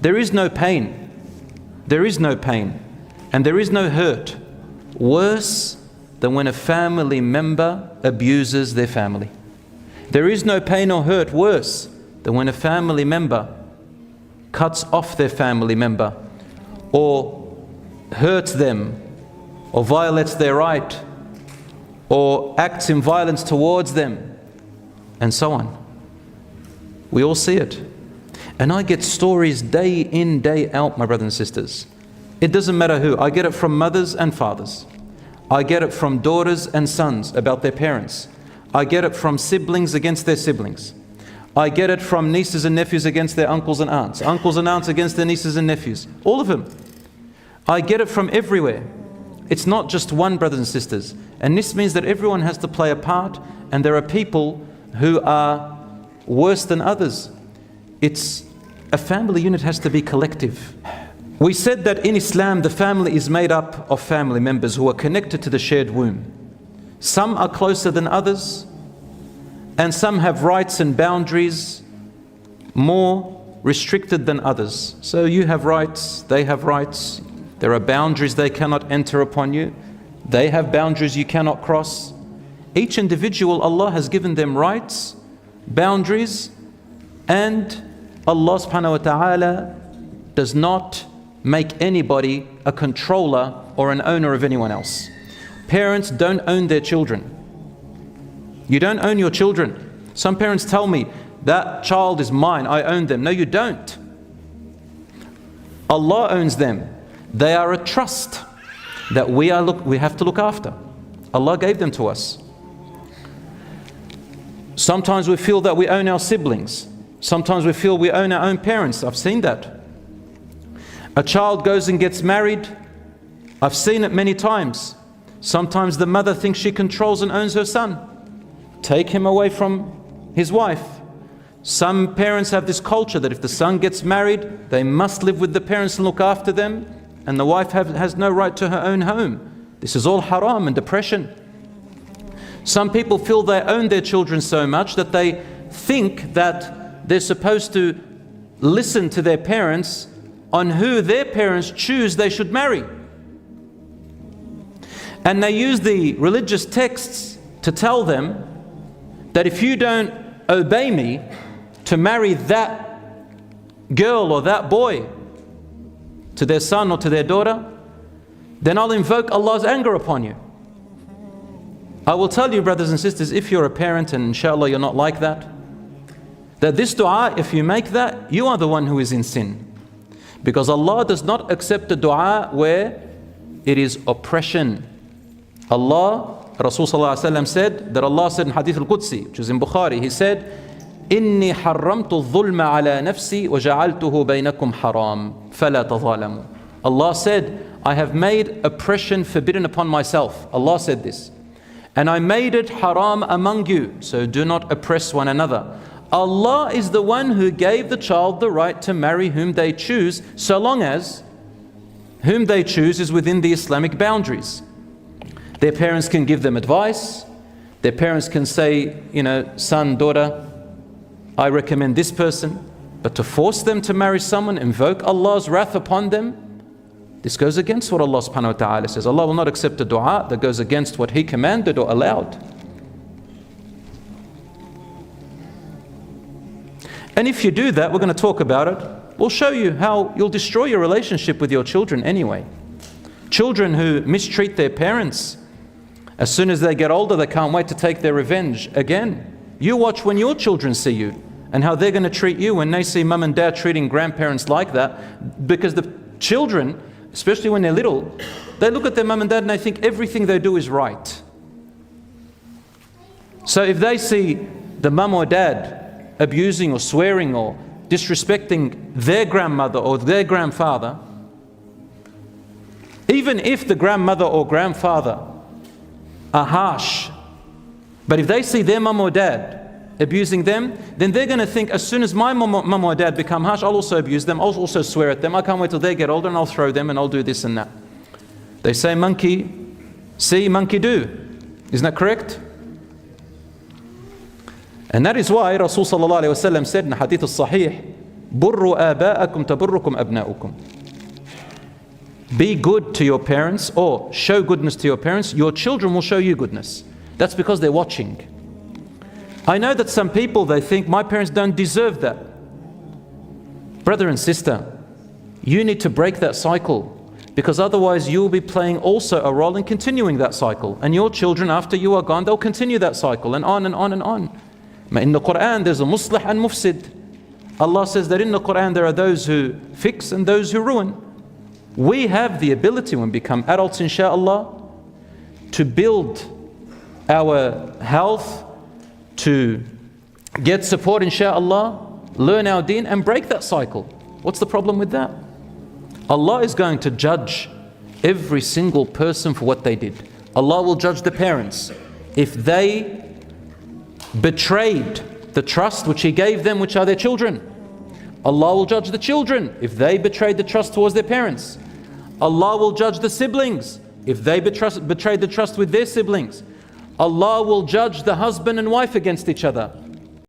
There is no pain. There is no pain. And there is no hurt worse than when a family member abuses their family. There is no pain or hurt worse than when a family member cuts off their family member, or hurts them, or violates their right, or acts in violence towards them, and so on. We all see it. And I get stories day in, day out, my brothers and sisters. It doesn't matter who. I get it from mothers and fathers. I get it from daughters and sons about their parents. I get it from siblings against their siblings. I get it from nieces and nephews against their uncles and aunts against their nieces and nephews, all of them. I get it from everywhere. It's not just one, brothers and sisters. And this means that everyone has to play a part, and there are people who are worse than others. A family unit has to be collective. We said that in Islam, the family is made up of family members who are connected to the shared womb. Some are closer than others, and some have rights and boundaries more restricted than others. So you have rights, they have rights. There are boundaries they cannot enter upon you. They have boundaries you cannot cross. Each individual, Allah has given them rights, boundaries, and Allah subhanahu wa ta'ala does not make anybody a controller or an owner of anyone else. Parents don't own their children. You don't own your children. Some parents tell me, that child is mine, I own them. No, you don't. Allah owns them. They are a trust that we have to look after. Allah gave them to us. Sometimes we feel that we own our siblings. Sometimes we feel we own our own parents. I've seen that. A child goes and gets married. I've seen it many times. Sometimes the mother thinks she controls and owns her son. Take him away from his wife. Some parents have this culture that if the son gets married, they must live with the parents and look after them, and the wife has no right to her own home. This is all haram and depression. Some people feel they own their children so much that they think that they're supposed to listen to their parents on who their parents choose they should marry. And they use the religious texts to tell them that if you don't obey me to marry that girl or that boy to their son or to their daughter, then I'll invoke Allah's anger upon you. I will tell you, brothers and sisters, if you're a parent, and inshallah you're not like that, that this dua, if you make that, you are the one who is in sin. Because Allah does not accept a dua where it is oppression. Rasul sallallahu alaihi wasallam said that Allah said in Hadith al-Qudsi, which is in Bukhari, He said, إِنِّي حَرَّمْتُ الظُّلْمَ عَلَى نَفْسِي وَجَعَلْتُهُ بَيْنَكُمْ حَرَامٌ فَلَا تَظَالَمُوا. Allah said, I have made oppression forbidden upon myself. Allah said this. And I made it haram among you, so do not oppress one another. Allah is the one who gave the child the right to marry whom they choose, so long as whom they choose is within the Islamic boundaries. Their parents can give them advice. Their parents can say, son, daughter, I recommend this person. But to force them to marry someone, invoke Allah's wrath upon them, this goes against what Allah subhanahu wa ta'ala says. Allah will not accept a dua that goes against what He commanded or allowed. And if you do that, we're going to talk about it. We'll show you how you'll destroy your relationship with your children anyway. Children who mistreat their parents, as soon as they get older, they can't wait to take their revenge again. You watch when your children see you and how they're going to treat you when they see mum and dad treating grandparents like that. Because the children, especially when they're little, they look at their mum and dad and they think everything they do is right. So if they see the mum or dad abusing or swearing or disrespecting their grandmother or their grandfather, even if the grandmother or grandfather are harsh, but if they see their mum or dad abusing them, then they're going to think, as soon as my mum or dad become harsh, I'll also abuse them, I'll also swear at them, I can't wait till they get older and I'll throw them and I'll do this and that. They say monkey see, monkey do. Isn't that correct? And that is why Rasul sallallahu alayhi wa sallam said in Hadith al-Sahih, بروا آباءكم تبركم أبناؤكم. Be good to your parents, or show goodness to your parents. Your children will show you goodness. That's because they're watching. I know that some people, they think my parents don't deserve that. Brother and sister, you need to break that cycle, because otherwise you'll be playing also a role in continuing that cycle. And your children, after you are gone, they'll continue that cycle and on and on and on. In the Quran, there's a muslih and mufsid. Allah says that in the Quran there are those who fix and those who ruin. We have the ability when we become adults, inshallah, to build our health, to get support, inshallah, learn our deen and break that cycle. What's the problem with that? Allah is going to judge every single person for what they did. Allah will judge the parents. If they betrayed the trust which He gave them, which are their children, Allah will judge the children if they betrayed the trust towards their parents. Allah will judge the siblings if they betrayed the trust with their siblings. Allah will judge the husband and wife against each other.